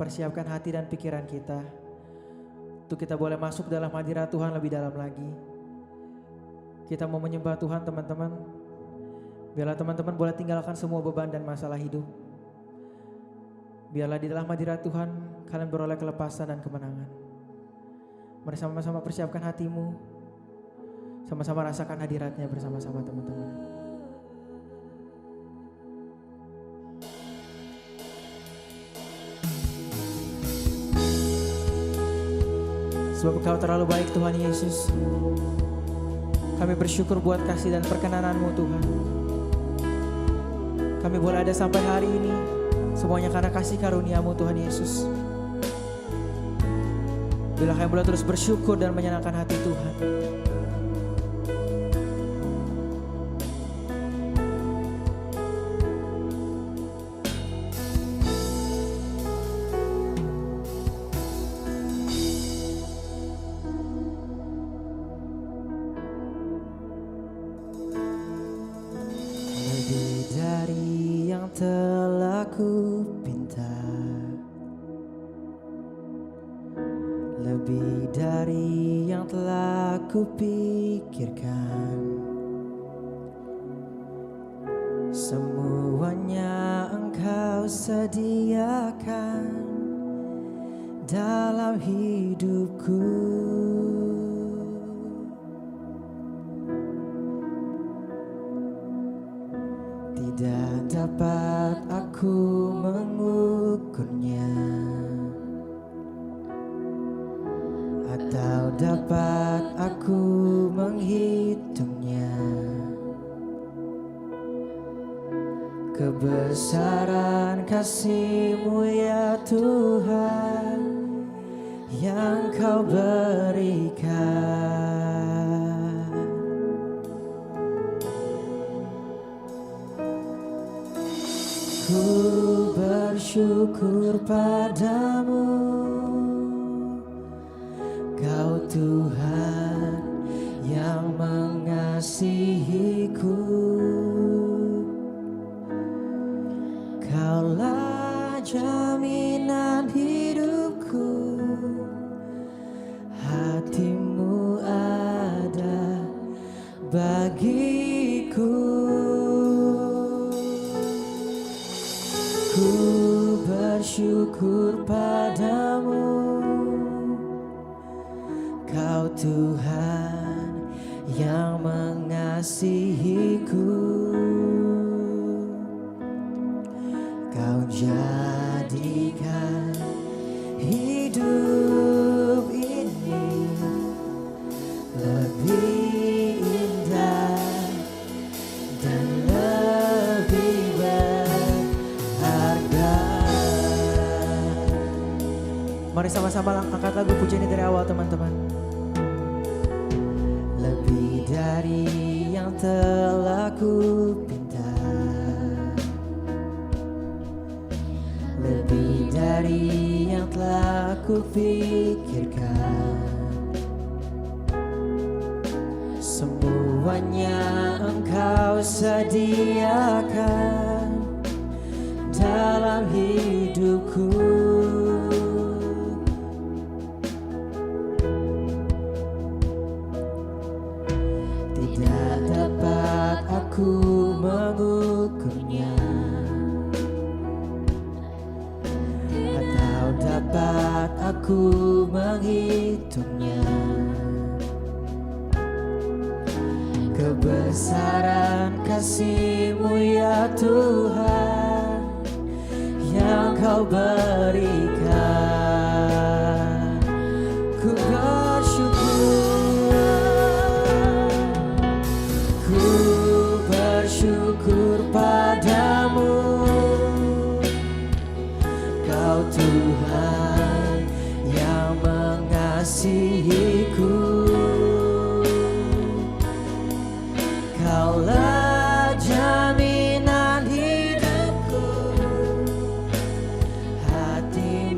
mempersiapkan hati dan pikiran kita untuk kita boleh masuk dalam hadirat Tuhan lebih dalam lagi. Kita mau menyembah Tuhan teman-teman. Biarlah teman-teman boleh tinggalkan semua beban dan masalah hidup. Biarlah di dalam hadirat Tuhan kalian beroleh kelepasan dan kemenangan. Mari sama-sama persiapkan hatimu. Sama-sama rasakan hadiratnya bersama-sama teman-teman. Sebab Engkau terlalu baik Tuhan Yesus. Kami bersyukur buat kasih dan perkenanan-Mu Tuhan. Kami boleh ada sampai hari ini, semuanya karena kasih karunia-Mu Tuhan Yesus. Bila kami boleh terus bersyukur dan menyenangkan hati Tuhan. Telah ku pinta, lebih dari yang telah ku pikirkan. Semuanya Engkau sediakan dalam hidupku. Tidak dapat aku mengukurnya, atau dapat aku menghitungnya. Kebesaran kasih-Mu ya Tuhan yang Kau berikan. Ku bersyukur padamu, Kau Tuhan yang mengasihiku. Kaulah jaminan hidupku, hati-Mu ada bagiku. Ku bersyukur padamu, Kau Tuhan yang mengasihiku. Kau jadikan hidup ini lebih indah dan lebih Mari sama-sama angkat lagu pujian ini dari awal teman-teman. Lebih dari yang telah ku pinta, lebih dari yang telah ku pikirkan. Semuanya Engkau sediakan dalam hidupku. Ku mengukurnya, atau dapat aku menghitungnya. Kebesaran kasih-Mu ya Tuhan yang Kau berikan. Ku bersyukur padamu, Kau Tuhan yang mengasihiku. Kaulah jaminan hidupku, hati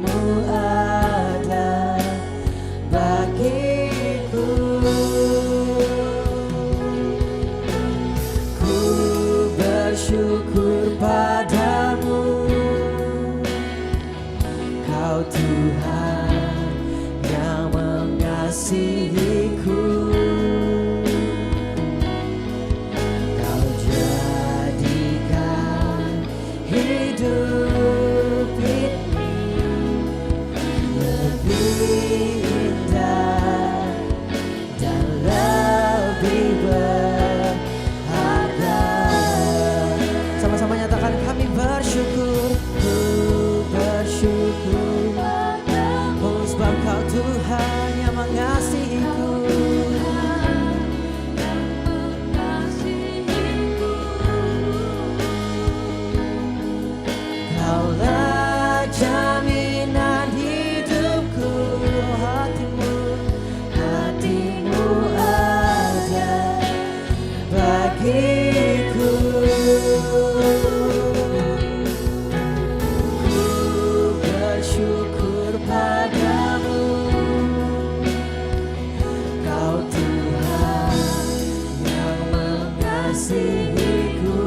mengasihiku.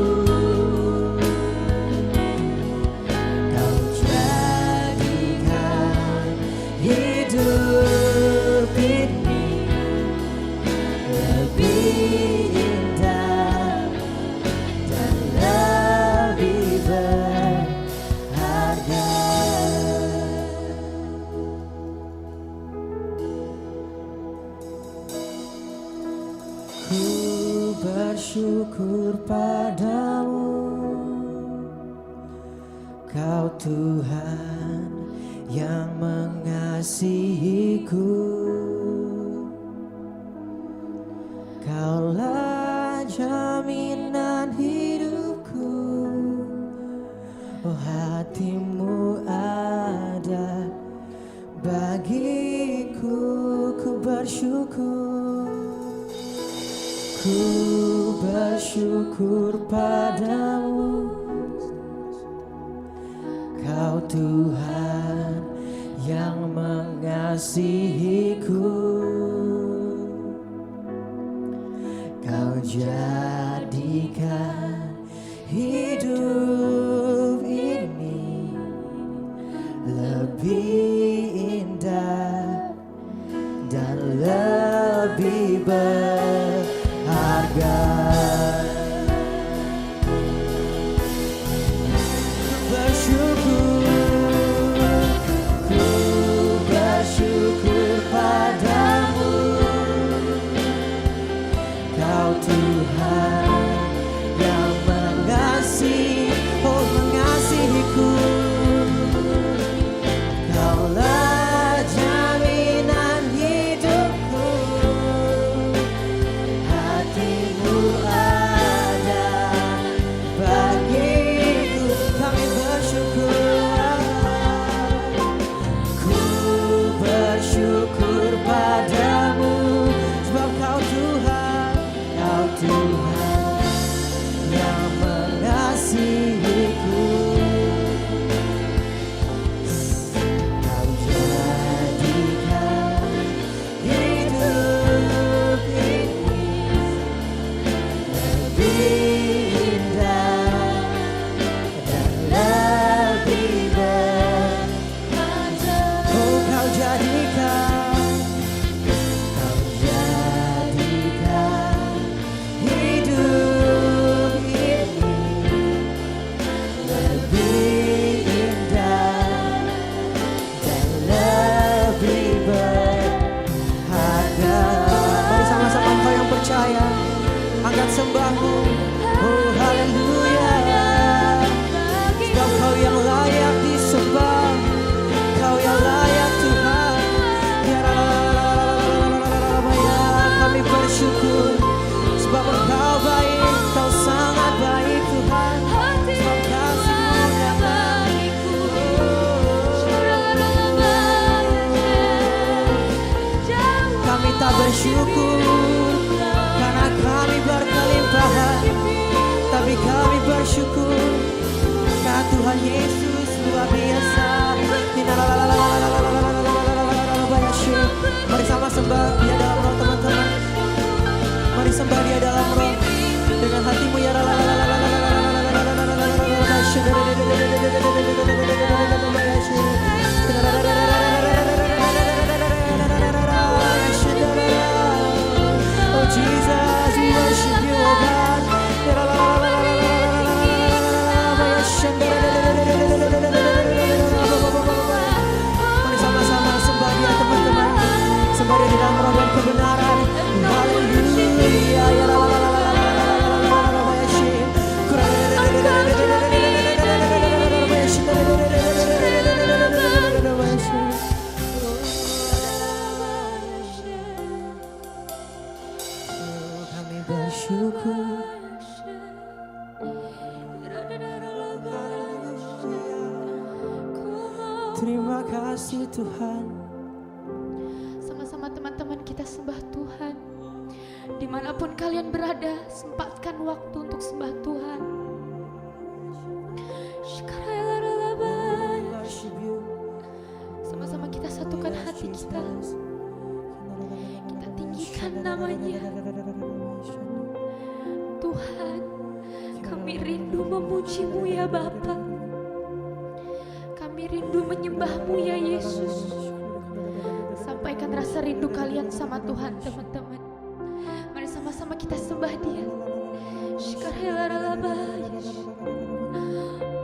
Kau jadikan hidup ini lebih indah dan lebih berharga. Ku bersyukur padamu, Kau Tuhan yang mengasihiku. Kaulah jaminan hidupku, oh hatimu ada bagiku. Ku bersyukur, ku bersyukur padamu, Kau Tuhan yang mengasihiku. Kau jadikan hidup ini lebih indah dan lebih berharga. Ku bersyukur padamu, Kau Tuhan yang mengasihiku. Kaulah jaminan hidupku, hatimu ada bagiku. Kami bersyukur, ku bersyukur padamu, sebab Kau Tuhan yang mengasihiku. Kau jadikan hidup ini lebih indah dan lebih berharga. Oh, Kau jadikan hidup ini lebih indah dan lebih berharga. Mari sama-sama engkau yang percaya, angkat sembahmu. Oh haleluya, sebab Kau yang layak disembah, Kau yang layak Tuhan. Kami bersyukur sebab Engkau baik, Kau sangat baik Tuhan. Sebab kasih-Mu yang bagiku. Kami tak bersyukur karena kami berkelimpahan, tapi kami bersyukur karena Tuhan Yesus luar biasa. Mari sama sembah Dia dalam roh teman-teman. Mari sembah Dia dalam roh dengan hatimu ya. Oh Jesus, we worship you, oh God. Mari sama-sama sembah Dia teman-teman. Sembah Dia di dalam roh dan kebenaran. Haleluya ya. Kami bersyukur. Terima kasih Tuhan. Sama-sama teman-teman kita sembah Tuhan. Dimanapun kalian berada, sempatkan waktu untuk sembah Tuhan. Sama-sama kita satukan hati kita. Kita tinggikan namanya. Tuhan, kami rindu memuji-Mu ya Bapa. Kami rindu menyembah-Mu ya Yesus. Sampaikan rasa rindu kalian sama Tuhan teman-teman. Mari sama-sama kita sembah Dia.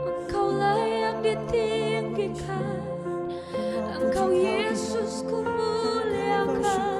Engkau layak ditinggikan, Engkau Yesus ku muliakan.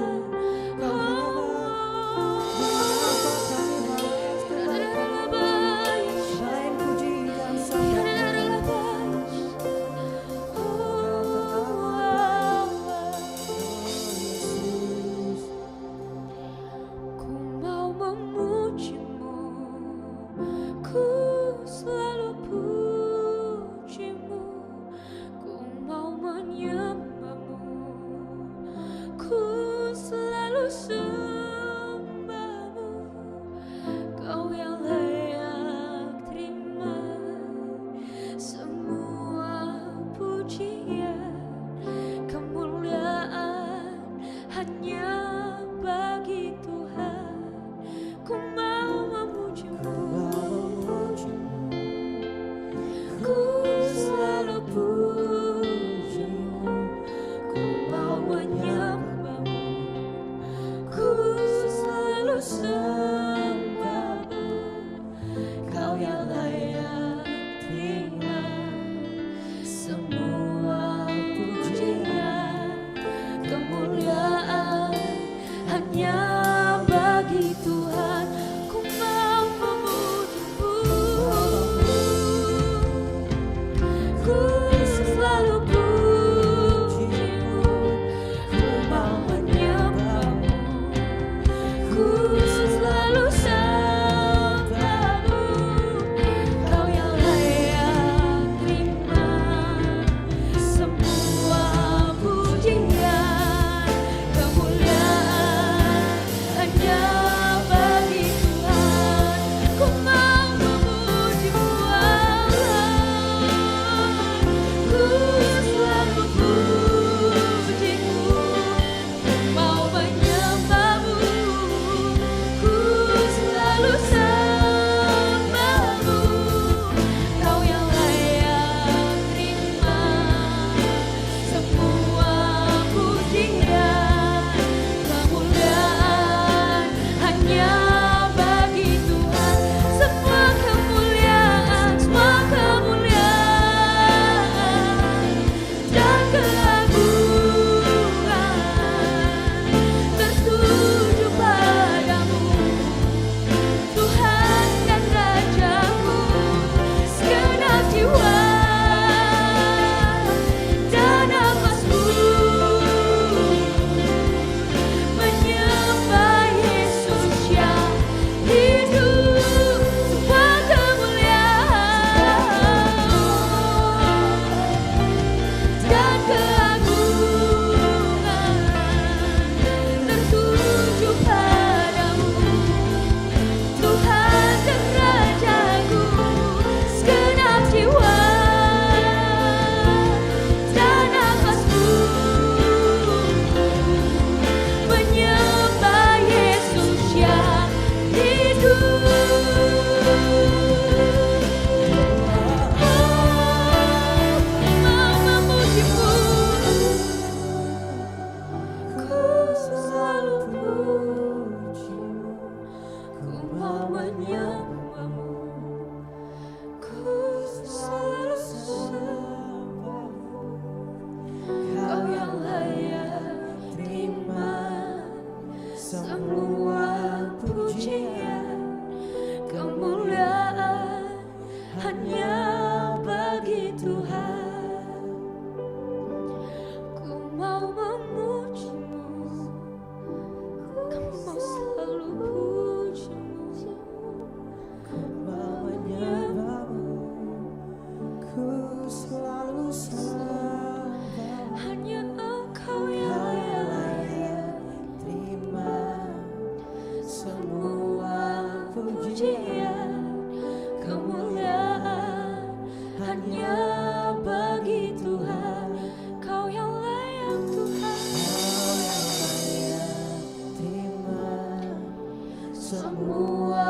Semua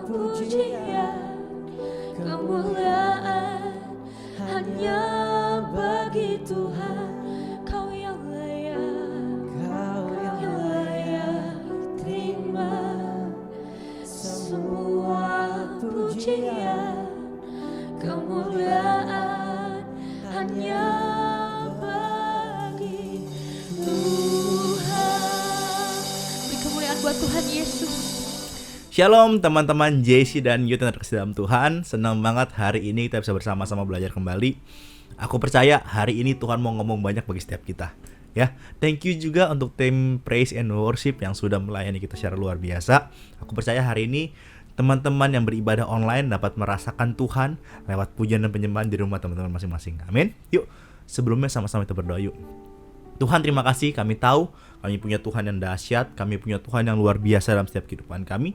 pujian, kemuliaan hanya bagi Tuhan. Kau yang layak, Kau yang layak terima semua pujian, kemuliaan hanya bagi Tuhan. Beri kemuliaan buat Tuhan Yesus. Shalom teman-teman JC dan Youth yang terkasih dalam Tuhan. Senang banget hari ini kita bisa bersama-sama belajar kembali. Aku percaya hari ini Tuhan mau ngomong banyak bagi setiap kita. Ya, thank you juga untuk tim Praise and Worship yang sudah melayani kita secara luar biasa. Aku percaya hari ini teman-teman yang beribadah online dapat merasakan Tuhan lewat pujian dan penyembahan di rumah teman-teman masing-masing. Amin. Yuk, sebelumnya sama-sama kita berdoa yuk. Tuhan, terima kasih, kami tahu kami punya Tuhan yang dahsyat, kami punya Tuhan yang luar biasa dalam setiap kehidupan kami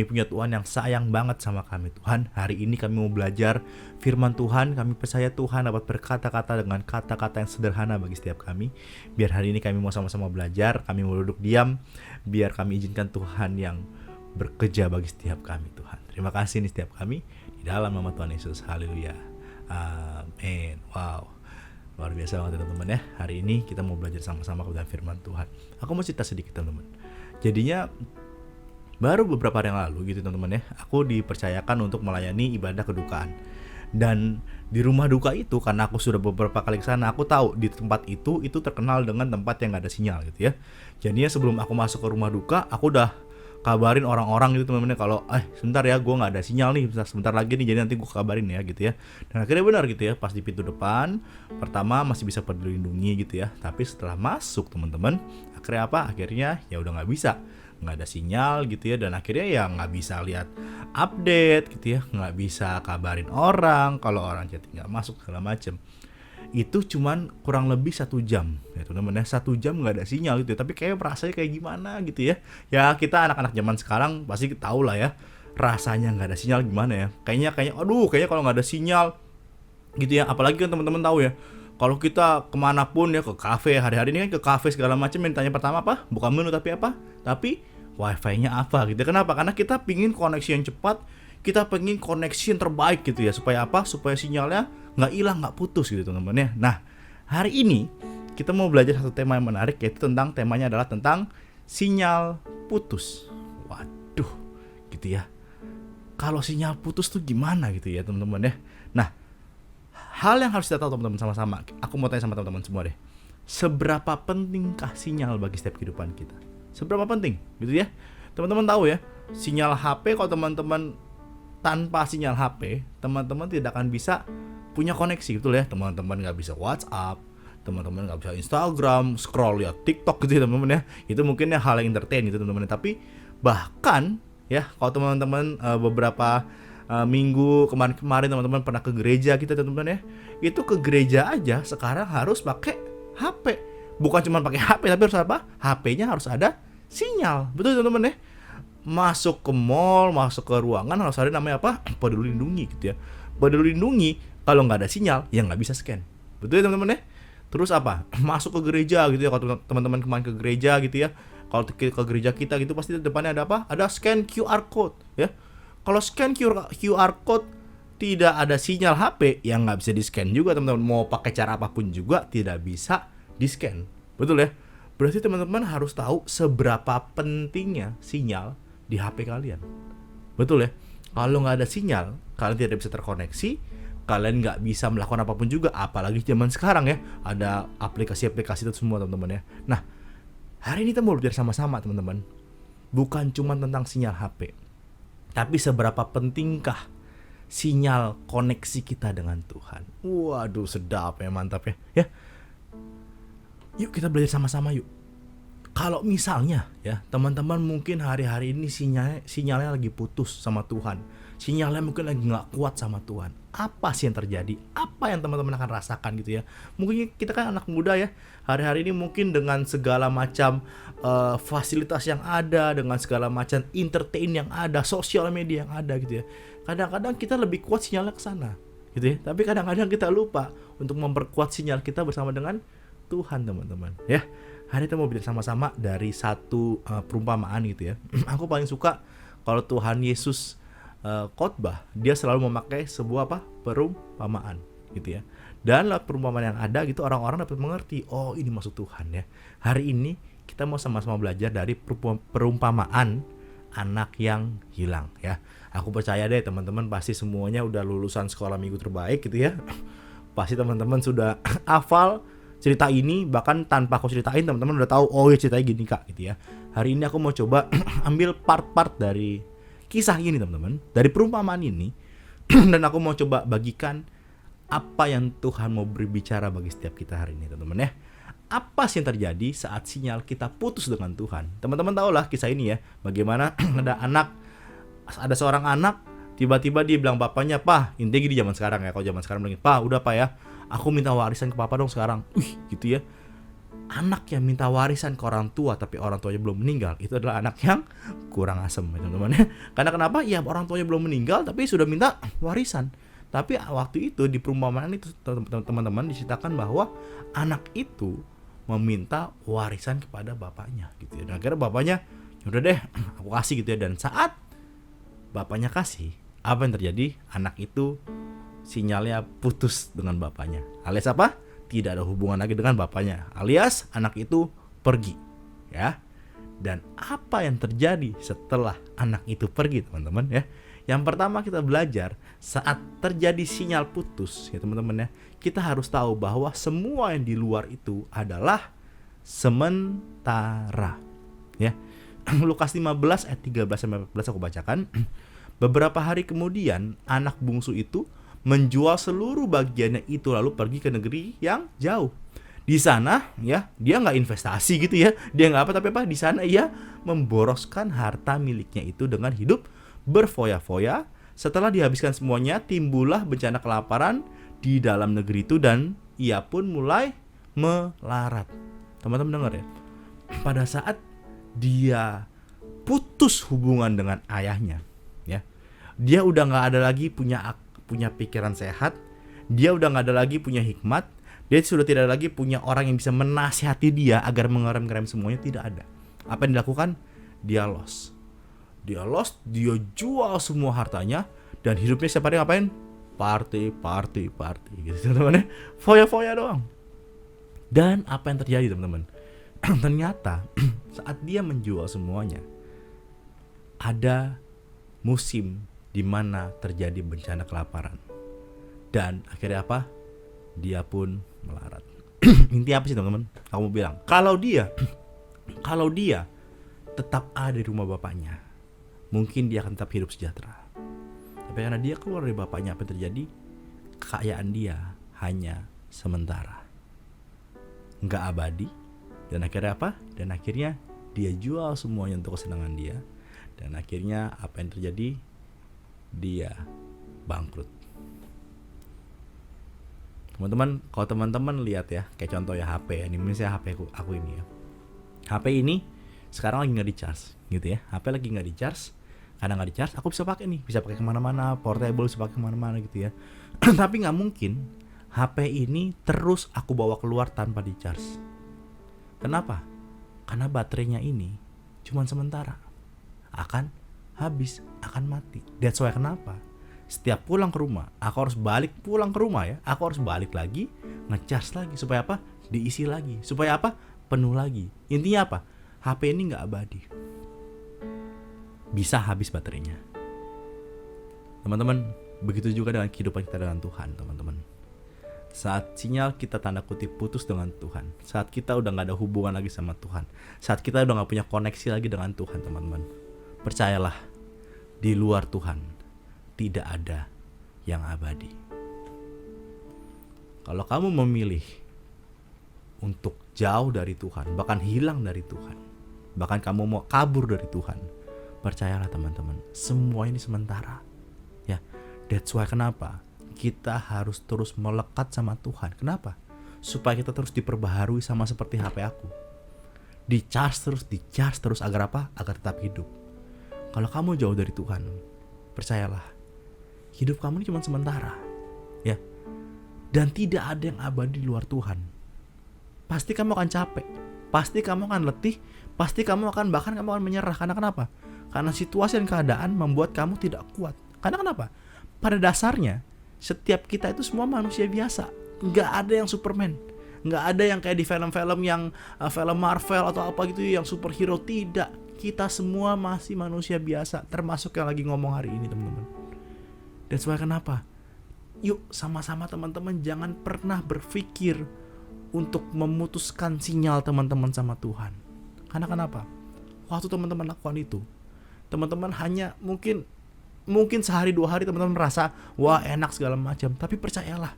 punya Tuhan yang sayang banget sama kami. Tuhan, hari ini kami mau belajar firman Tuhan, kami percaya Tuhan dapat berkata-kata dengan kata-kata yang sederhana bagi setiap kami. Biar hari ini kami mau sama-sama belajar, kami mau duduk diam, biar kami izinkan Tuhan yang bekerja bagi setiap kami. Tuhan, terima kasih nih setiap kami, di dalam nama Tuhan Yesus, haleluya, amin. Wow, luar biasa banget teman-teman ya. Hari ini kita mau belajar sama-sama kebenaran firman Tuhan. Aku mau cerita sedikit teman-teman. Jadinya baru beberapa hari yang lalu gitu teman-teman ya, aku dipercayakan untuk melayani ibadah kedukaan. Dan di rumah duka itu, karena aku sudah beberapa kali ke sana, aku tahu di tempat itu terkenal dengan tempat yang gak ada sinyal gitu ya. Jadinya sebelum aku masuk ke rumah duka, aku udah kabarin orang-orang gitu teman-teman, kalau sebentar ya, gue nggak ada sinyal nih, sebentar lagi nih, jadi nanti gue kabarin ya gitu ya. Dan akhirnya benar gitu ya, pas di pintu depan pertama masih bisa peduli lindungi gitu ya, tapi setelah masuk teman-teman, akhirnya ya udah nggak ada sinyal gitu ya, dan akhirnya ya nggak bisa lihat update gitu ya, nggak bisa kabarin orang kalau orang chatting nggak masuk segala macem. Itu cuman kurang lebih 1 jam ya teman-teman ya, 1 jam nggak ada sinyal gitu ya. Tapi kayak rasanya kayak gimana gitu ya. Ya kita anak-anak zaman sekarang pasti tahu lah ya, rasanya nggak ada sinyal gimana ya. Kayaknya kalau nggak ada sinyal gitu ya. Apalagi kan teman-teman tahu ya, kalau kita kemanapun ya, ke kafe, hari-hari ini kan ke kafe segala macam, yang ditanya pertama apa? Bukan menu tapi apa? Tapi wifi-nya apa gitu. Kenapa? Karena kita pingin koneksi yang cepat, kita pengen koneksi yang terbaik gitu ya. Supaya apa? Supaya sinyalnya nggak hilang, nggak putus gitu teman-teman ya. Nah, hari ini kita mau belajar satu tema yang menarik, yaitu temanya adalah tentang sinyal putus. Waduh, gitu ya. Kalau sinyal putus tuh gimana gitu ya teman-teman ya. Nah, hal yang harus kita tahu teman-teman sama-sama, aku mau tanya sama teman-teman semua deh. Seberapa pentingkah sinyal bagi setiap kehidupan kita? Seberapa penting gitu ya. Teman-teman tahu ya, sinyal HP, kalau teman-teman tanpa sinyal HP, teman-teman tidak akan bisa punya koneksi, betul ya. Teman-teman nggak bisa WhatsApp, teman-teman nggak bisa Instagram, scroll ya TikTok gitu ya teman-teman ya. Itu mungkin ya hal yang entertain gitu teman-teman. Tapi bahkan ya, kalau teman-teman beberapa minggu kemarin teman-teman pernah ke gereja kita teman-teman ya, itu ke gereja aja sekarang harus pakai HP. Bukan cuma pakai HP, tapi harus apa? HP-nya harus ada sinyal, betul teman-teman ya. Masuk ke mall, masuk ke ruangan harus ada namanya apa? Peduli lindungi gitu ya. Peduli lindungi kalau nggak ada sinyal ya nggak bisa scan, betul ya teman-teman ya. Terus apa? Masuk ke gereja gitu ya, kalau teman-teman kemarin ke gereja gitu ya, kalau ke gereja kita gitu pasti depannya ada apa? Ada scan QR code ya. Kalau scan QR code tidak ada sinyal HP, yang nggak bisa di scan juga teman-teman. Mau pakai cara apapun juga tidak bisa di scan, betul ya. Berarti teman-teman harus tahu seberapa pentingnya sinyal di HP kalian, betul ya. Kalau nggak ada sinyal, kalian tidak bisa terkoneksi, kalian nggak bisa melakukan apapun juga. Apalagi zaman sekarang ya, ada aplikasi-aplikasi itu semua teman-teman ya. Nah, hari ini kita mau belajar sama-sama teman-teman, bukan cuma tentang sinyal HP, tapi seberapa pentingkah sinyal koneksi kita dengan Tuhan. Waduh, sedap ya, mantap ya. Yuk kita belajar sama-sama yuk. Kalau misalnya ya, teman-teman mungkin hari-hari ini sinyalnya lagi putus sama Tuhan, sinyalnya mungkin lagi nggak kuat sama Tuhan. Apa sih yang terjadi? Apa yang teman-teman akan rasakan gitu ya? Mungkin kita kan anak muda ya, hari-hari ini mungkin dengan segala macam fasilitas yang ada, dengan segala macam entertain yang ada, sosial media yang ada gitu ya. Kadang-kadang kita lebih kuat sinyalnya ke sana gitu ya. Tapi kadang-kadang kita lupa untuk memperkuat sinyal kita bersama dengan Tuhan teman-teman ya. Hari ini kita mau belajar sama-sama dari satu perumpamaan gitu ya. Aku paling suka kalau Tuhan Yesus khotbah, dia selalu memakai sebuah perumpamaan gitu ya. Dan lewat perumpamaan yang ada gitu, orang-orang dapat mengerti, oh ini maksud Tuhan ya. Hari ini kita mau sama-sama belajar dari perumpamaan anak yang hilang ya. Aku percaya deh teman-teman pasti semuanya udah lulusan sekolah minggu terbaik gitu ya. Pasti teman-teman sudah hafal cerita ini, bahkan tanpa aku ceritain teman-teman udah tahu, oh ya ceritanya gini kak gitu ya. Hari ini aku mau coba ambil part-part dari kisah ini teman-teman, dari perumpamaan ini dan aku mau coba bagikan apa yang Tuhan mau berbicara bagi setiap kita hari ini teman-teman ya. Apa sih yang terjadi saat sinyal kita putus dengan Tuhan? Teman-teman tahulah kisah ini ya, bagaimana ada seorang anak tiba-tiba dia bilang bapaknya, "Pak," intinya gini zaman sekarang ya, kalau zaman sekarang bilang, "Pak, udah Pak ya, aku minta warisan ke papa dong sekarang." Gitu ya. Anak yang minta warisan ke orang tua tapi orang tuanya belum meninggal, itu adalah anak yang kurang asem teman-teman ya. Karena kenapa? Ya orang tuanya belum meninggal tapi sudah minta warisan. Tapi waktu itu di perumpamaan itu teman-teman diceritakan bahwa anak itu meminta warisan kepada bapaknya gitu ya. Dan akhirnya bapaknya, "Udah deh, aku kasih," gitu ya. Dan saat bapaknya kasih, apa yang terjadi? Anak itu sinyalnya putus dengan bapaknya. Alias apa? Tidak ada hubungan lagi dengan bapaknya. Alias anak itu pergi ya. Dan apa yang terjadi setelah anak itu pergi teman-teman ya? Yang pertama kita belajar saat terjadi sinyal putus ya teman-teman ya, kita harus tahu bahwa semua yang di luar itu adalah sementara ya. Lukas 15 ayat 13-14 aku bacakan. Beberapa hari kemudian anak bungsu itu menjual seluruh bagiannya itu lalu pergi ke negeri yang jauh. Di sana ya dia nggak investasi gitu ya, dia nggak apa, di sana ia memboroskan harta miliknya itu dengan hidup berfoya-foya. Setelah dihabiskan semuanya, timbullah bencana kelaparan di dalam negeri itu dan ia pun mulai melarat. Teman-teman dengar ya, pada saat dia putus hubungan dengan ayahnya ya, dia udah nggak ada lagi punya pikiran sehat, dia udah nggak ada lagi punya hikmat, dia sudah tidak ada lagi punya orang yang bisa menasihati dia agar mengerem semuanya, tidak ada. Apa yang dilakukan? Dia lost, dia jual semua hartanya dan hidupnya setiap hari ngapain? Party gitu teman-teman, foya-foya doang. Dan apa yang terjadi teman-teman? Ternyata saat dia menjual semuanya, ada musim di mana terjadi bencana kelaparan. Dan akhirnya apa? Dia pun melarat. Intinya apa sih teman-teman? Aku mau bilang, kalau dia tetap ada di rumah bapaknya, mungkin dia akan tetap hidup sejahtera. Tapi karena dia keluar dari bapaknya, apa yang terjadi? Kekayaan dia hanya sementara, nggak abadi. Dan akhirnya apa? Dan akhirnya dia jual semuanya untuk kesenangan dia. Dan akhirnya apa yang terjadi? Dia bangkrut. Teman-teman, kalau teman-teman lihat ya, kayak contoh ya HP ya, ini misalnya HP aku ini ya. HP ini sekarang lagi nggak di-charge gitu ya. HP lagi nggak di-charge, karena nggak di-charge, aku bisa pakai nih, bisa pakai kemana-mana, portable, bisa pakai kemana-mana gitu ya. Tapi nggak mungkin HP ini terus aku bawa keluar tanpa di-charge. Kenapa? Karena baterainya ini cuma sementara, akan habis, akan mati. That's why kenapa setiap pulang ke rumah, aku harus pulang ke rumah ya, aku harus balik lagi, ngecas lagi, supaya apa? Diisi lagi, supaya apa? Penuh lagi. Intinya apa? HP ini nggak abadi, bisa habis baterainya. Teman-teman, begitu juga dengan kehidupan kita dengan Tuhan, teman-teman. Saat sinyal kita tanda kutip putus dengan Tuhan, saat kita udah gak ada hubungan lagi sama Tuhan, saat kita udah gak punya koneksi lagi dengan Tuhan, teman-teman, percayalah, di luar Tuhan tidak ada yang abadi. Kalau kamu memilih untuk jauh dari Tuhan, bahkan hilang dari Tuhan, bahkan kamu mau kabur dari Tuhan, percayalah teman-teman, semua ini sementara ya. That's why kenapa kita harus terus melekat sama Tuhan. Kenapa? Supaya kita terus diperbaharui, sama seperti HP aku, di-charge terus agar apa? Agar tetap hidup. Kalau kamu jauh dari Tuhan, percayalah, hidup kamu ini cuma sementara ya. Dan tidak ada yang abadi di luar Tuhan. Pasti kamu akan capek, pasti kamu akan letih, pasti kamu akan bahkan kamu akan menyerah. Karena kenapa? Karena situasi dan keadaan membuat kamu tidak kuat. Karena kenapa? Pada dasarnya setiap kita itu semua manusia biasa. Nggak ada yang Superman, nggak ada yang kayak di film-film yang film Marvel atau apa gitu yang superhero. Tidak, kita semua masih manusia biasa, termasuk yang lagi ngomong hari ini teman-teman. Dan sebab kenapa? Yuk sama-sama teman-teman jangan pernah berpikir untuk memutuskan sinyal teman-teman sama Tuhan. Karena kenapa? Waktu teman-teman lakukan itu, teman-teman hanya mungkin sehari 2 hari teman-teman merasa wah enak segala macam, tapi percayalah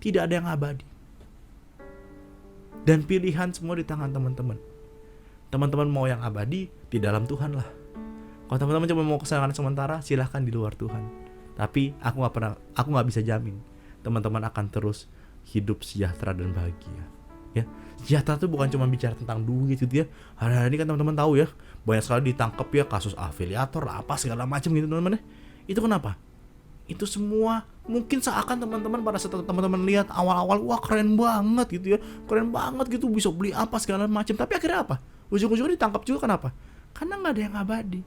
tidak ada yang abadi. Dan pilihan semua di tangan teman-teman. Teman-teman mau yang abadi di dalam Tuhan lah. Kalau teman-teman cuma mau kesenangan sementara, silahkan di luar Tuhan. Tapi aku nggak bisa jamin teman-teman akan terus hidup sejahtera dan bahagia. Ya, sejahtera itu bukan cuma bicara tentang duit gitu ya. Hari-hari ini kan teman-teman tahu ya, banyak sekali ditangkap ya kasus afiliator lah, apa segala macam gitu teman-teman ya. Itu kenapa? Itu semua mungkin seakan teman-teman pada saat teman-teman lihat awal-awal wah keren banget gitu ya, keren banget gitu bisa beli apa segala macam, tapi akhirnya apa? Ujung-ujungnya ditangkap juga. Kenapa? Karena nggak ada yang abadi.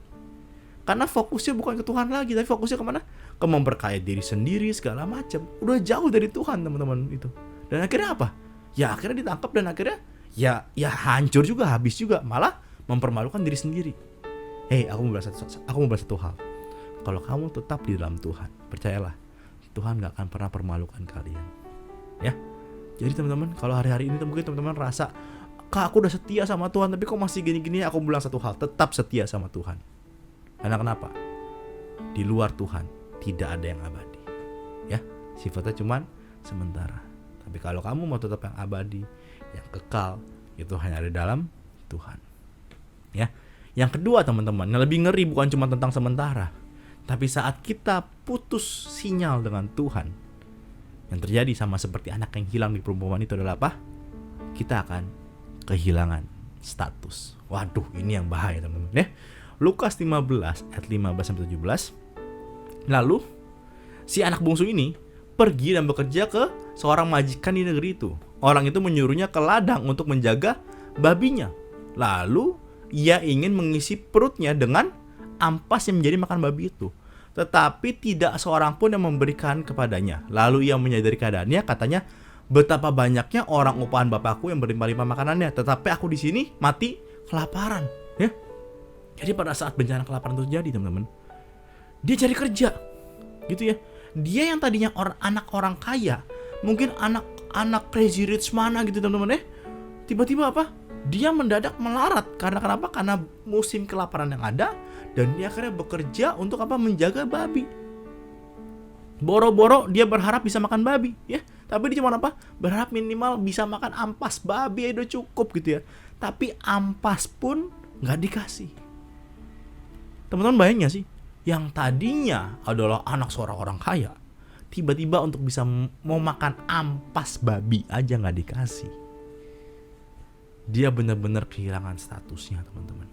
Karena fokusnya bukan ke Tuhan lagi, tapi fokusnya kemana? Ke memperkaya diri sendiri segala macam. Udah jauh dari Tuhan teman-teman itu. Dan akhirnya apa? Ya akhirnya ditangkap dan akhirnya ya hancur juga, habis juga, malah mempermalukan diri sendiri. Aku mau bahas satu hal. Kalau kamu tetap di dalam Tuhan, percayalah Tuhan gak akan pernah permalukan kalian. Ya. Jadi teman-teman, kalau hari-hari ini mungkin teman-teman rasa, Kak aku udah setia sama Tuhan, tapi kok masih gini-gini, aku bilang satu hal, tetap setia sama Tuhan. Karena kenapa? Di luar Tuhan tidak ada yang abadi. Ya, sifatnya cuman sementara. Tapi kalau kamu mau tetap yang abadi, yang kekal, itu hanya ada dalam Tuhan. Ya. Yang kedua teman-teman, yang lebih ngeri bukan cuma tentang sementara, tapi saat kita putus sinyal dengan Tuhan, yang terjadi sama seperti anak yang hilang di perumpamaan itu adalah apa? Kita akan kehilangan status. Waduh, ini yang bahaya teman-teman ya. Lukas 15 ayat 15-17. Lalu si anak bungsu ini pergi dan bekerja ke seorang majikan di negeri itu. Orang itu menyuruhnya ke ladang untuk menjaga babinya. Lalu ia ingin mengisi perutnya dengan ampas yang menjadi makan babi itu. Tetapi tidak seorang pun yang memberikan kepadanya. Lalu ia menyadari keadaannya, katanya, betapa banyaknya orang upahan bapakku yang berlimpah-limpah makanannya, tetapi aku di sini mati kelaparan. Ya. Jadi pada saat bencana kelaparan itu terjadi teman-teman, dia cari kerja, gitu ya. Dia yang tadinya anak orang kaya, mungkin anak crazy rich mana gitu teman-teman ya. Tiba-tiba apa? Dia mendadak melarat. Karena kenapa? Karena musim kelaparan yang ada. Dan dia akhirnya bekerja untuk apa? Menjaga babi. Boro-boro dia berharap bisa makan babi, ya. Tapi dia cuma apa? Berharap minimal bisa makan ampas babi, udah cukup gitu ya. Tapi ampas pun nggak dikasih. Teman-teman bayangin gak sih? Yang tadinya adalah anak seorang orang kaya, tiba-tiba untuk bisa mau makan ampas babi aja nggak dikasih. Dia benar-benar kehilangan statusnya teman-teman.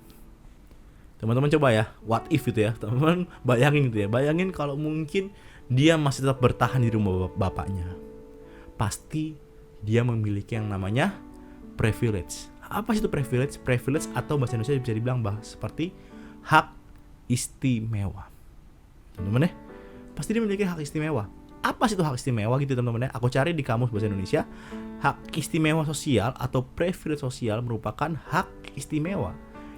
Teman-teman coba ya, what if gitu ya, teman-teman bayangin gitu ya, bayangin kalau mungkin dia masih tetap bertahan di rumah bapaknya. Pasti dia memiliki yang namanya privilege. Apa sih itu privilege? Privilege atau bahasa Indonesia bisa dibilang seperti hak istimewa. Teman-teman ya, pasti dia memiliki hak istimewa. Apa sih itu hak istimewa gitu teman-teman ya? Aku cari di kamus bahasa Indonesia. Hak istimewa sosial atau privilege sosial merupakan hak istimewa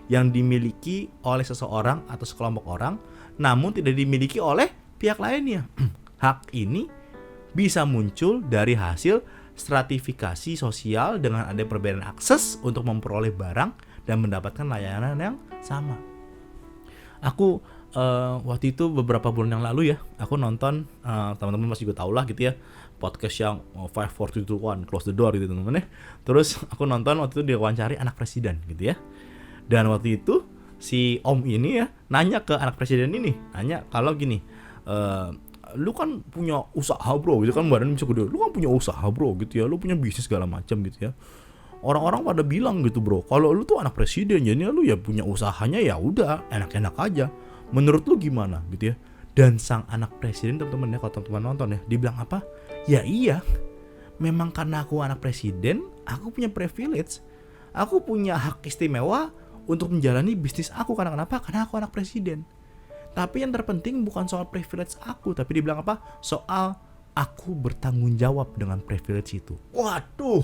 yang dimiliki oleh seseorang atau sekelompok orang, namun tidak dimiliki oleh pihak lainnya. Hak ini bisa muncul dari hasil stratifikasi sosial dengan ada perbedaan akses untuk memperoleh barang dan mendapatkan layanan yang sama. Aku waktu itu beberapa bulan yang lalu ya, aku nonton, teman-teman masih juga tahu lah gitu ya, podcast yang 5, 4, 3, 2, 1 close the door gitu teman-teman ya. Terus aku nonton waktu itu dia wawancari anak presiden gitu ya. Dan waktu itu si om ini ya nanya ke anak presiden ini, nanya kalau gini, lu kan punya usaha bro gitu kan, badan bisa gede, lu kan punya usaha bro gitu ya, lu punya bisnis segala macam gitu ya. Orang-orang pada bilang gitu bro, kalau lu tuh anak presiden jadi lu ya punya usahanya ya udah enak-enak aja. Menurut lu gimana gitu ya? Dan sang anak presiden teman-teman ya, kalau teman-teman nonton ya, dibilang apa? Ya iya, memang karena aku anak presiden, aku punya privilege, aku punya hak istimewa untuk menjalani bisnis aku. Karena kenapa? Karena aku anak presiden. Tapi yang terpenting bukan soal privilege aku, tapi dibilang apa? Soal aku bertanggung jawab dengan privilege itu. Waduh,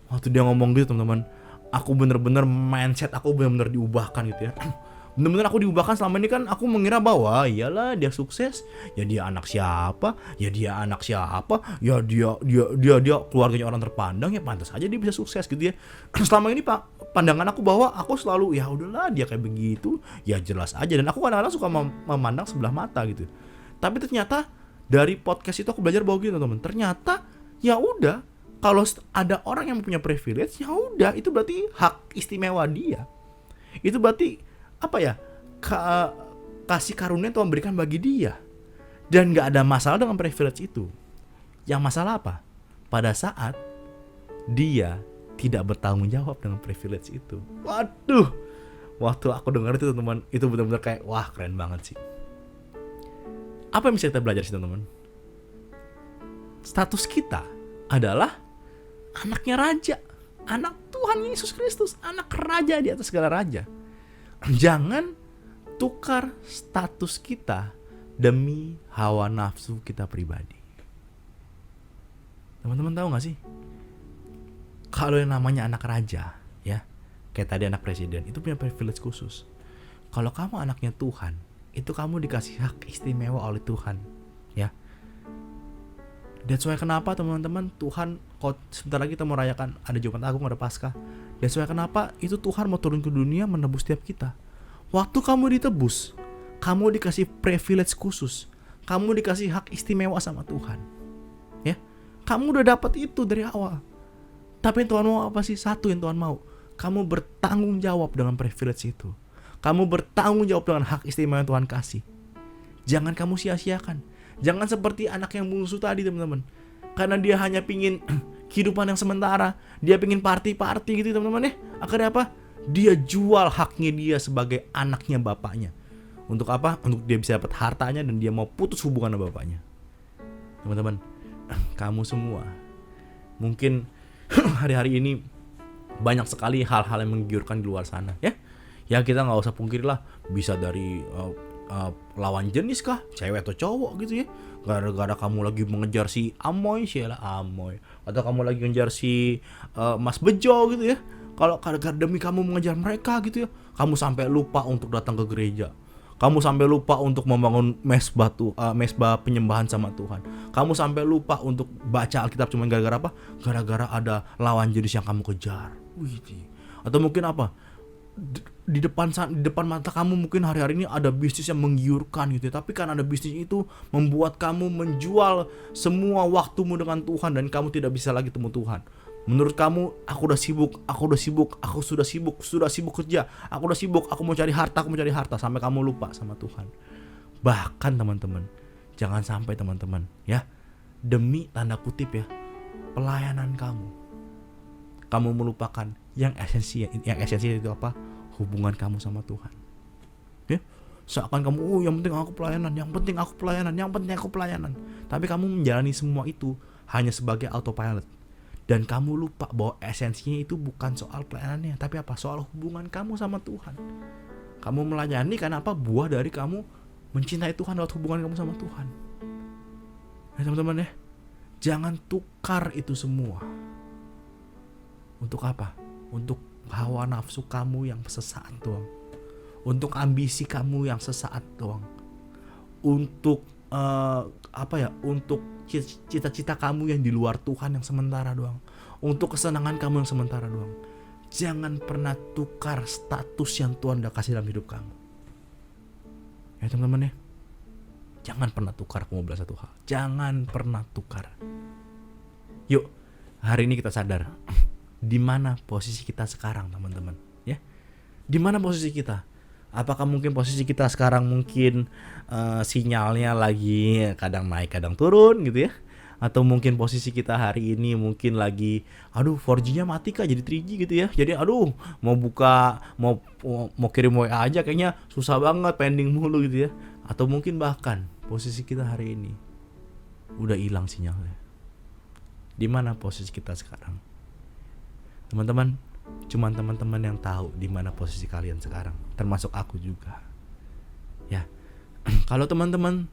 waktu dia ngomong gitu teman-teman, aku bener-bener mindset aku bener-bener diubahkan gitu ya. Bener-bener aku diubahkan. Selama ini kan aku mengira bahwa iyalah dia sukses, ya dia anak siapa, ya dia keluarganya orang terpandang, ya pantas aja dia bisa sukses gitu ya. Selama ini Pak, pandangan aku bahwa aku selalu ya udahlah dia kayak begitu, ya jelas aja. Dan aku kadang-kadang suka memandang sebelah mata gitu. Tapi ternyata dari podcast itu aku belajar bahwa gitu teman-teman. Ternyata ya udah, kalau ada orang yang punya privilege, ya udah itu berarti hak istimewa dia. Itu berarti apa ya, kasih karunia Tuhan berikan bagi dia, dan nggak ada masalah dengan privilege itu. Yang masalah apa? Pada saat dia tidak bertanggung jawab dengan privilege itu. Waduh, waktu aku dengar itu teman-teman, itu benar-benar kayak wah keren banget sih. Apa yang bisa kita belajar sih teman-teman? Status kita adalah anaknya raja, anak Tuhan Yesus Kristus, anak raja di atas segala raja. Jangan tukar status kita demi hawa nafsu kita pribadi. Teman-teman tahu gak sih? Kalau yang namanya anak raja, ya, kayak tadi anak presiden, itu punya privilege khusus. Kalau kamu anaknya Tuhan, itu kamu dikasih hak istimewa oleh Tuhan, ya. That's why kenapa teman-teman Tuhan, kalau sebentar lagi kita mau rayakan ada Jumat Agung, ada Paskah. That's why kenapa itu Tuhan mau turun ke dunia menebus setiap kita. Waktu kamu ditebus, kamu dikasih privilege khusus, kamu dikasih hak istimewa sama Tuhan, ya. Kamu udah dapat itu dari awal. Tapi yang Tuhan mau apa sih? Satu yang Tuhan mau, kamu bertanggung jawab dengan privilege itu. Kamu bertanggung jawab dengan hak istimewa yang Tuhan kasih. Jangan kamu sia-siakan. Jangan seperti anak yang bungsu tadi teman-teman. Karena dia hanya pingin kehidupan yang sementara, dia pingin party gitu teman-teman ya. Akhirnya apa? Dia jual haknya dia sebagai anaknya bapaknya. Untuk apa? Untuk dia bisa dapat hartanya dan dia mau putus hubungan sama bapaknya. Teman-teman, kamu semua mungkin hari-hari ini banyak sekali hal-hal yang menggiurkan di luar sana ya. Ya kita nggak usah pungkiri lah, bisa dari lawan jenis kah, cewek atau cowok gitu ya. Gara-gara kamu lagi mengejar si Amoy, atau kamu lagi mengejar si Mas Bejo gitu ya. Kalau gara-gara demi kamu mengejar mereka gitu ya, kamu sampai lupa untuk datang ke gereja. Kamu sampai lupa untuk membangun mesbah penyembahan sama Tuhan. Kamu sampai lupa untuk baca Alkitab cuma gara-gara apa? Gara-gara ada lawan jenis yang kamu kejar. Atau mungkin apa? Di depan mata kamu mungkin hari-hari ini ada bisnis yang menggiurkan gitu ya. Tapi kan ada bisnis itu membuat kamu menjual semua waktumu dengan Tuhan dan kamu tidak bisa lagi temu Tuhan. Menurut kamu, aku sudah sibuk kerja, aku mau cari harta sampai kamu lupa sama Tuhan. Bahkan teman-teman, jangan sampai teman-teman ya, demi tanda kutip ya, pelayanan kamu melupakan yang esensial itu apa? Hubungan kamu sama Tuhan. Ya, seakan kamu yang penting aku pelayanan. Tapi kamu menjalani semua itu hanya sebagai autopilot. Dan kamu lupa bahwa esensinya itu bukan soal pelayanannya, tapi apa? Soal hubungan kamu sama Tuhan. Kamu melayani karena apa? Buah dari kamu mencintai Tuhan lewat hubungan kamu sama Tuhan. Ya teman-teman ya, jangan tukar itu semua. Untuk apa? Untuk hawa nafsu kamu yang sesaat doang. Untuk ambisi kamu yang sesaat doang. Untuk untuk cita-cita kamu yang di luar Tuhan yang sementara doang. Untuk kesenangan kamu yang sementara doang. Jangan pernah tukar status yang Tuhan udah kasih dalam hidup kamu. Ya teman-teman ya, jangan pernah tukar. Aku mau bilang satu hal, jangan pernah tukar. Yuk, hari ini kita sadar di mana posisi kita sekarang teman-teman ya. Di mana posisi kita? Apakah mungkin posisi kita sekarang mungkin sinyalnya lagi kadang naik kadang turun gitu ya? Atau mungkin posisi kita hari ini mungkin lagi 4G-nya mati kah jadi 3G gitu ya. Jadi mau kirim WA aja kayaknya susah banget, pending mulu gitu ya. Atau mungkin bahkan posisi kita hari ini udah hilang sinyalnya. Di mana posisi kita sekarang? Teman-teman, Cuman teman-teman yang tahu di mana posisi kalian sekarang, termasuk aku juga. Ya. Kalau teman-teman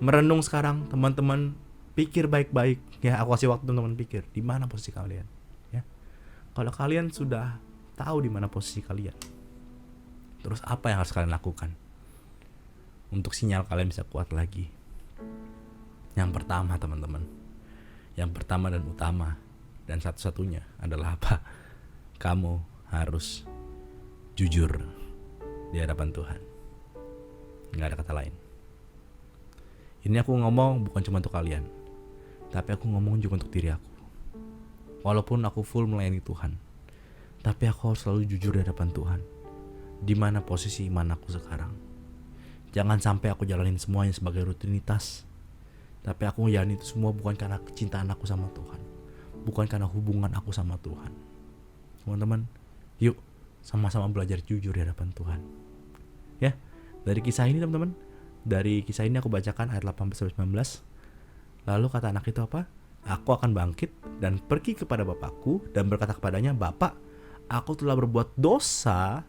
merenung sekarang, teman-teman pikir baik-baik, ya aku kasih waktu teman-teman pikir di mana posisi kalian, ya. Kalau kalian sudah tahu di mana posisi kalian, terus apa yang harus kalian lakukan untuk sinyal kalian bisa kuat lagi? Yang pertama teman-teman, yang pertama dan utama dan satu-satunya adalah apa? Kamu harus jujur di hadapan Tuhan. Nggak ada kata lain. Ini aku ngomong bukan cuma untuk kalian, tapi aku ngomong juga untuk diri aku. Walaupun aku full melayani Tuhan, tapi aku harus selalu jujur di hadapan Tuhan. Di mana posisi iman aku sekarang? Jangan sampai aku jalanin semuanya sebagai rutinitas, tapi aku ngejalanin itu semua bukan karena kecintaan aku sama Tuhan, bukan karena hubungan aku sama Tuhan. Teman-teman, yuk sama-sama belajar jujur di hadapan Tuhan. Ya, dari kisah ini teman-teman, dari kisah ini aku bacakan ayat 18-19. Lalu kata anak itu apa? Aku akan bangkit dan pergi kepada bapakku dan berkata kepadanya, Bapak, aku telah berbuat dosa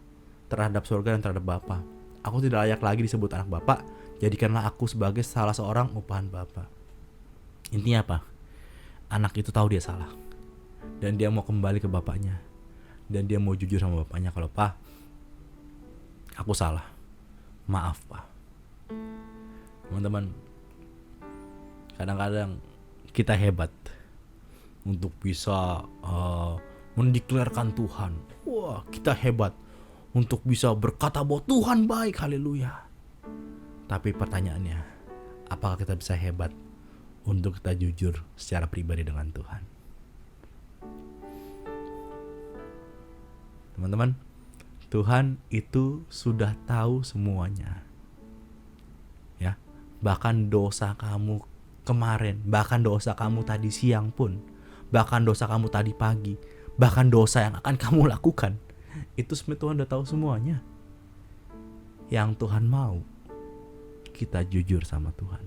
terhadap surga dan terhadap Bapa. Aku tidak layak lagi disebut anak Bapak. Jadikanlah aku sebagai salah seorang upahan Bapa. Intinya apa? Anak itu tahu dia salah, dan dia mau kembali ke bapaknya, dan dia mau jujur sama bapaknya kalau, Pak, aku salah, maaf Pak. Teman-teman, kadang-kadang kita hebat untuk bisa mendeklarkan Tuhan. Wah, kita hebat untuk bisa berkata bahwa Tuhan baik, haleluya. Tapi pertanyaannya, apakah kita bisa hebat untuk kita jujur secara pribadi dengan Tuhan? Teman-teman, Tuhan itu sudah tahu semuanya. Ya, bahkan dosa kamu kemarin, bahkan dosa kamu tadi siang pun, bahkan dosa kamu tadi pagi, bahkan dosa yang akan kamu lakukan, itu sebenarnya Tuhan udah tahu semuanya. Yang Tuhan mau kita jujur sama Tuhan.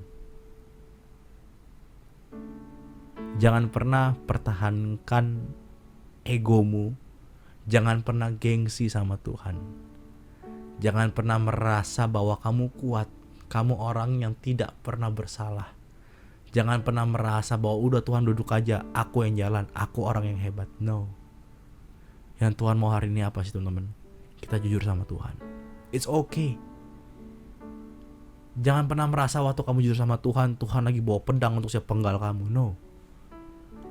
Jangan pernah pertahankan egomu. Jangan pernah gengsi sama Tuhan. Jangan pernah merasa bahwa kamu kuat, kamu orang yang tidak pernah bersalah. Jangan pernah merasa bahwa udah Tuhan duduk aja, aku yang jalan, aku orang yang hebat. No. Yang Tuhan mau hari ini apa sih teman-teman? Kita jujur sama Tuhan. It's okay. Jangan pernah merasa waktu kamu jujur sama Tuhan, Tuhan lagi bawa pedang untuk siap penggal kamu. No.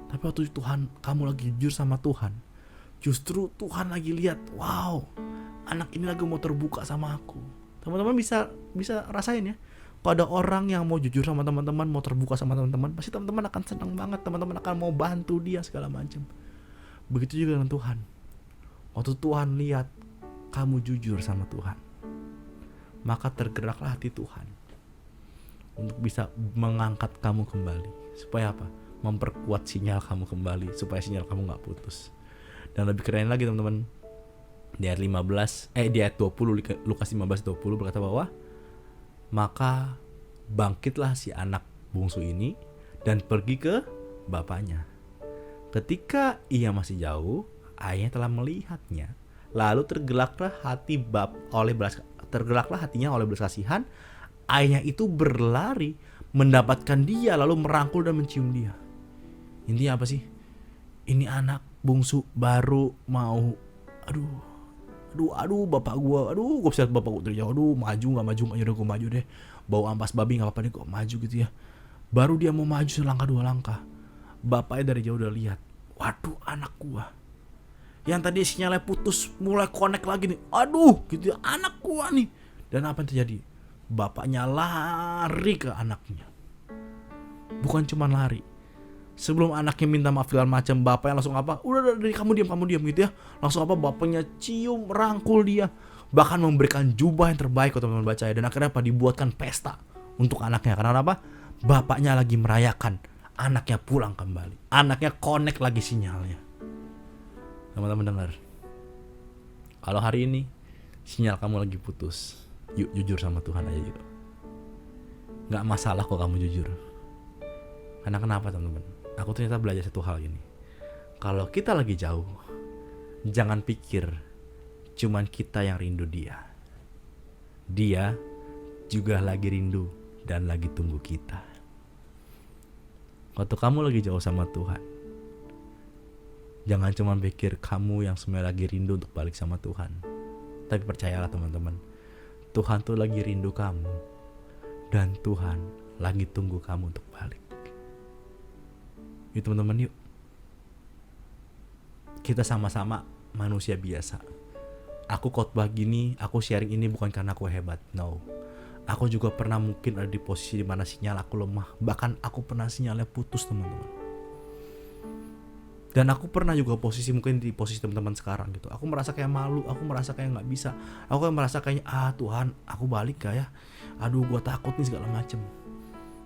Tapi waktu Tuhan, kamu lagi jujur sama Tuhan, justru Tuhan lagi lihat, wow, anak ini lagi mau terbuka sama aku. Teman-teman bisa rasain ya. Pada orang yang mau jujur sama teman-teman, mau terbuka sama teman-teman, pasti teman-teman akan senang banget. Teman-teman akan mau bantu dia segala macam. Begitu juga dengan Tuhan. Waktu Tuhan lihat kamu jujur sama Tuhan, maka tergeraklah hati Tuhan untuk bisa mengangkat kamu kembali. Supaya apa? Memperkuat sinyal kamu kembali, supaya sinyal kamu gak putus. Dan lebih keren lagi teman-teman, di ayat 20 Lukas 15:20 berkata bahwa maka bangkitlah si anak bungsu ini dan pergi ke bapaknya. Ketika ia masih jauh, ayahnya telah melihatnya. Lalu tergeraklah hatinya oleh belas kasihan. Ayahnya itu berlari mendapatkan dia, lalu merangkul dan mencium dia. Intinya apa sih? Ini anak bungsu baru mau, aduh bapak gua, gua bisa lihat bapak gua terjauh, maju nggak, yaudah gua maju deh, bau ampas babi nggak apa-apa deh, gua maju gitu ya. Baru dia mau maju selangkah dua langkah, bapaknya dari jauh udah lihat, waduh anak gua, yang tadi sinyalnya putus mulai connect lagi nih, aduh gitu ya, anak gua nih. Dan apa yang terjadi? Bapaknya lari ke anaknya, bukan cuma lari. Sebelum anaknya minta maaf segala macam, bapaknya langsung apa? Udah dari kamu diam gitu ya. Langsung apa? Bapaknya cium, rangkul dia, bahkan memberikan jubah yang terbaik kalau teman-teman baca ya. Dan akhirnya apa? Dibuatkan pesta untuk anaknya. Karena apa? Bapaknya lagi merayakan anaknya pulang kembali. Anaknya connect lagi sinyalnya. Teman-teman dengar. Kalau hari ini sinyal kamu lagi putus, yuk jujur sama Tuhan aja yuk. Gak masalah kok kamu jujur. Karena kenapa teman-teman? Aku ternyata belajar satu hal ini. Kalau kita lagi jauh, Jangan pikir cuman kita yang rindu dia. Dia juga lagi rindu dan lagi tunggu kita. Waktu kamu lagi jauh sama Tuhan, jangan cuma pikir kamu yang sebenarnya lagi rindu untuk balik sama Tuhan. Tapi percayalah teman-teman, Tuhan tuh lagi rindu kamu. Dan Tuhan lagi tunggu kamu untuk balik. Yuk teman-teman, yuk. Kita sama-sama manusia biasa. Aku khotbah gini, aku sharing ini bukan karena aku hebat. No. Aku juga pernah mungkin ada di posisi dimana sinyal aku lemah. Bahkan aku pernah sinyalnya putus teman-teman. Dan aku pernah juga mungkin di posisi teman-teman sekarang gitu. Aku merasa kayak malu, aku merasa kayak gak bisa. Aku kayak merasa kayaknya, Tuhan, aku balik gak ya? Aduh, gue takut nih segala macem.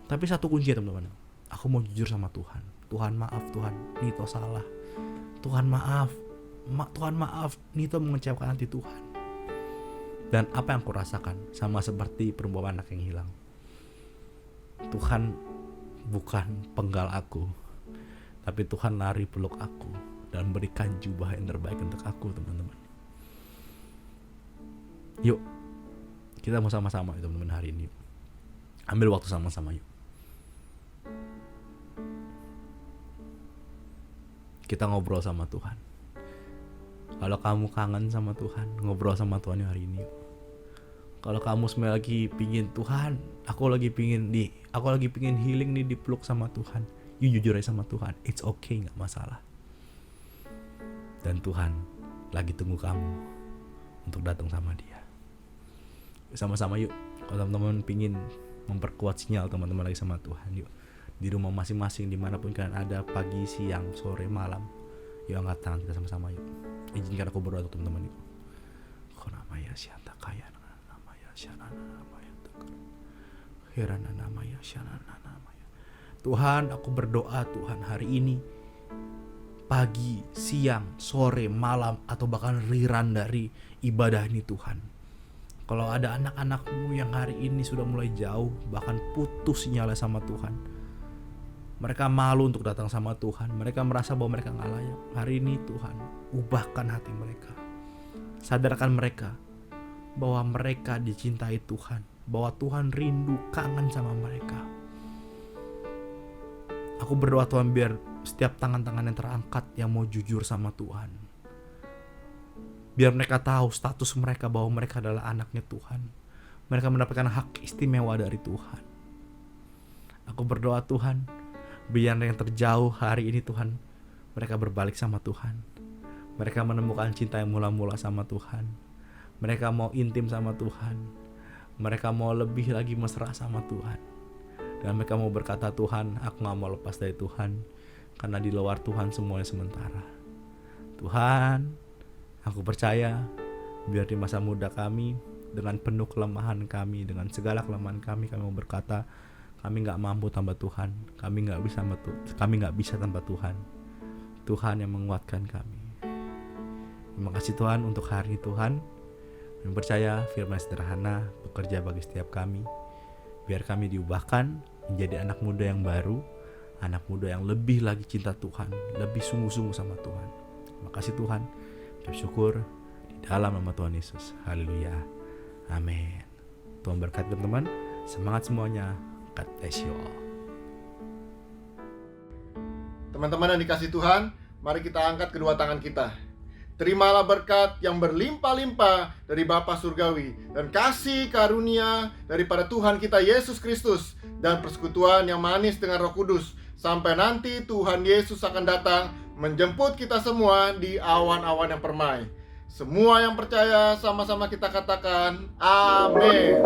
Tapi satu kunci ya teman-teman. Aku mau jujur sama Tuhan. Tuhan maaf, Tuhan, Nito salah. Tuhan maaf, Tuhan maaf, Nito mengecewakan hati Tuhan. Dan apa yang aku rasakan sama seperti perempuan anak yang hilang. Tuhan bukan penggal aku, tapi Tuhan lari peluk aku dan berikan jubah yang terbaik untuk aku teman-teman. Yuk, kita mau sama-sama teman-teman hari ini. Ambil waktu sama-sama yuk. Kita ngobrol sama Tuhan. Kalau kamu kangen sama Tuhan, ngobrol sama Tuhan hari ini yuk. Kalau kamu sebenarnya lagi pingin Tuhan, aku lagi pingin healing nih, dipeluk sama Tuhan. You jujur aja sama Tuhan, it's okay, gak masalah. Dan Tuhan lagi tunggu kamu untuk datang sama dia. Sama-sama yuk, kalau teman-teman pingin memperkuat sinyal teman-teman lagi sama Tuhan, yuk. Di rumah masing-masing, dimanapun kalian ada, pagi, siang, sore, malam, yuk angkat tangan kita sama-sama yuk. Izinkan aku berdoa untuk teman-teman yuk. Konamaya syanta kaya namaya syanana namaya tukar. Hirana namaya syanana namaya. Tuhan, aku berdoa Tuhan hari ini, pagi, siang, sore, malam, atau bahkan riran dari ibadah ini Tuhan. Kalau ada anak-anakmu yang hari ini sudah mulai jauh, bahkan putus sinyalnya sama Tuhan. Mereka malu untuk datang sama Tuhan. Mereka merasa bahwa mereka gak layak. Hari ini Tuhan, ubahkan hati mereka. Sadarkan mereka bahwa mereka dicintai Tuhan. Bahwa Tuhan rindu, kangen sama mereka. Aku berdoa Tuhan biar setiap tangan-tangan yang terangkat yang mau jujur sama Tuhan. Biar mereka tahu status mereka bahwa mereka adalah anaknya Tuhan. Mereka mendapatkan hak istimewa dari Tuhan. Aku berdoa Tuhan, biar yang terjauh hari ini Tuhan, mereka berbalik sama Tuhan. Mereka menemukan cinta yang mula-mula sama Tuhan. Mereka mau intim sama Tuhan. Mereka mau lebih lagi mesra sama Tuhan. Dan mereka mau berkata, Tuhan, aku gak mau lepas dari Tuhan, karena di luar Tuhan semuanya sementara. Tuhan, aku percaya, biar di masa muda kami, dengan penuh kelemahan kami, dengan segala kelemahan kami mau berkata, kami gak mampu tanpa Tuhan, kami gak bisa tanpa Tuhan. Tuhan yang menguatkan kami. Terima kasih Tuhan untuk hari ini Tuhan. Kami percaya firman sederhana bekerja bagi setiap kami. Biar kami diubahkan menjadi anak muda yang baru, anak muda yang lebih lagi cinta Tuhan, lebih sungguh-sungguh sama Tuhan. Terima kasih Tuhan. Bersyukur di dalam nama Tuhan Yesus. Haleluya. Amin. Tuhan berkati teman-teman. Semangat semuanya. God bless you all. Teman-teman yang dikasih Tuhan, mari kita angkat kedua tangan kita. Terimalah berkat yang berlimpah-limpah dari Bapa Surgawi dan kasih karunia daripada Tuhan kita Yesus Kristus dan persekutuan yang manis dengan Roh Kudus sampai nanti Tuhan Yesus akan datang menjemput kita semua di awan-awan yang permai. Semua yang percaya sama-sama kita katakan amin.